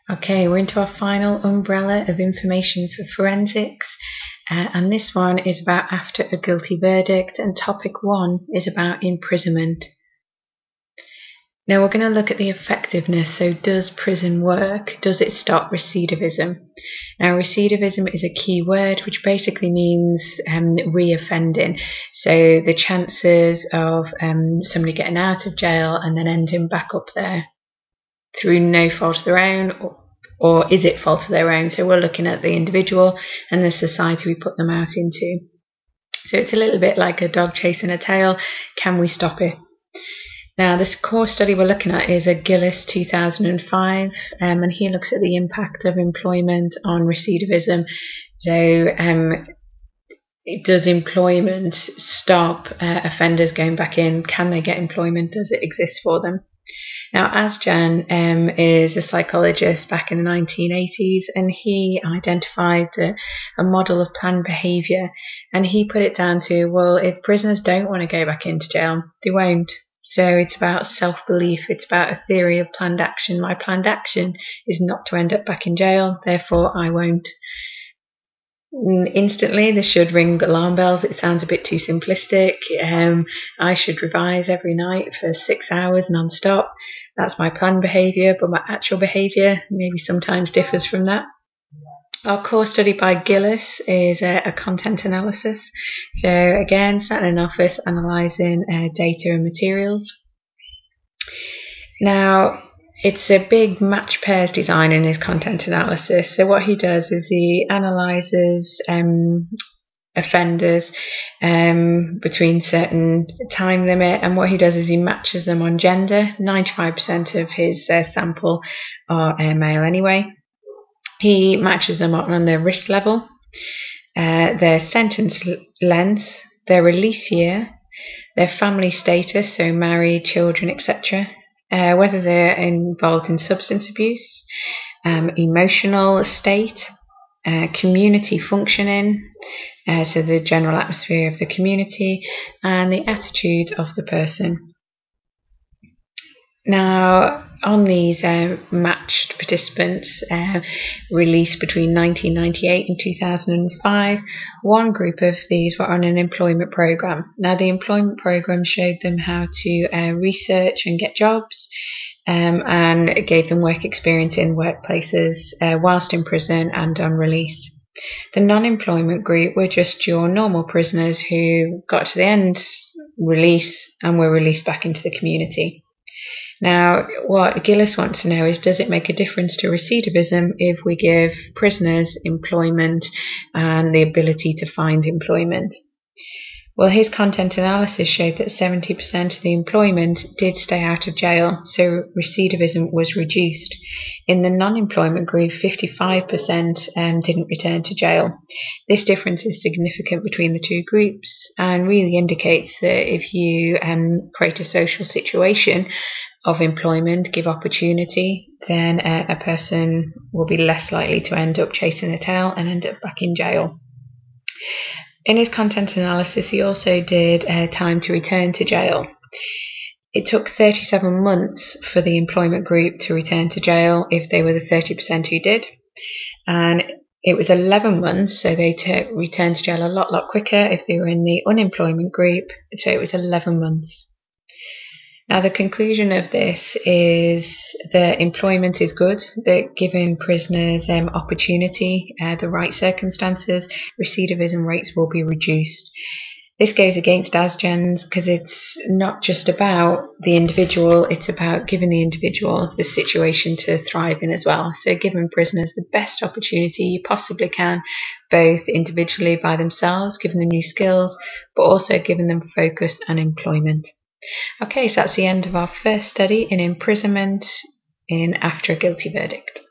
Okay, we're into our final umbrella of information for forensics, and this one is about after a guilty verdict, and topic 1 is about imprisonment. Now we're going to look at the effectiveness. So does prison work? Does it stop recidivism? Now recidivism is a key word which basically means re-offending. So the chances of somebody getting out of jail and then ending back up there through no fault of their own, or is it fault of their own? So we're looking at the individual and the society we put them out into. So it's a little bit like a dog chasing a tail. Can we stop it? Now, this core study we're looking at is a Gillis 2005, and he looks at the impact of employment on recidivism. So does employment stop offenders going back in? Can they get employment? Does it exist for them? Now, Asjan is a psychologist back in the 1980s, and he identified a model of planned behaviour, and he put it down to, well, if prisoners don't want to go back into jail, they won't. So it's about self-belief. It's about a theory of planned action. My planned action is not to end up back in jail, therefore I won't. Instantly, this should ring alarm bells. It sounds a bit too simplistic. I should revise every night for 6 hours non-stop. That's my planned behaviour, but my actual behaviour maybe sometimes differs from that. Our core study by Gillis is a content analysis. So again, sat in an office analysing data and materials. Now, it's a big match pairs design in his content analysis. So what he does is he analyses offenders between certain time limit, and what he does is he matches them on gender. 95% of his sample are male anyway. He matches them on their risk level, their sentence length, their release year, their family status, so married, children, etc., whether they're involved in substance abuse, emotional state, community functioning, so the general atmosphere of the community, and the attitude of the person. Now, on these matched participants released between 1998 and 2005, one group of these were on an employment program. Now, the employment program showed them how to research and get jobs, and it gave them work experience in workplaces whilst in prison and on release. The non-employment group were just your normal prisoners who got to the end release and were released back into the community. Now, what Gillis wants to know is, does it make a difference to recidivism if we give prisoners employment and the ability to find employment? Well, his content analysis showed that 70% of the employment did stay out of jail, so recidivism was reduced. In the non-employment group, 55% didn't return to jail. This difference is significant between the two groups and really indicates that if you create a social situation of employment, give opportunity, then a person will be less likely to end up chasing a tail and end up back in jail. In his content analysis, he also did time to return to jail. It took 37 months for the employment group to return to jail if they were the 30% who did. And it was 11 months, so they returned to jail a lot quicker if they were in the unemployment group. So it was 11 months. Now, the conclusion of this is that employment is good, that giving prisoners opportunity, the right circumstances, recidivism rates will be reduced. This goes against Asjan's because it's not just about the individual, it's about giving the individual the situation to thrive in as well. So giving prisoners the best opportunity you possibly can, both individually by themselves, giving them new skills, but also giving them focus and employment. Okay, so that's the end of our first study in imprisonment after a guilty verdict.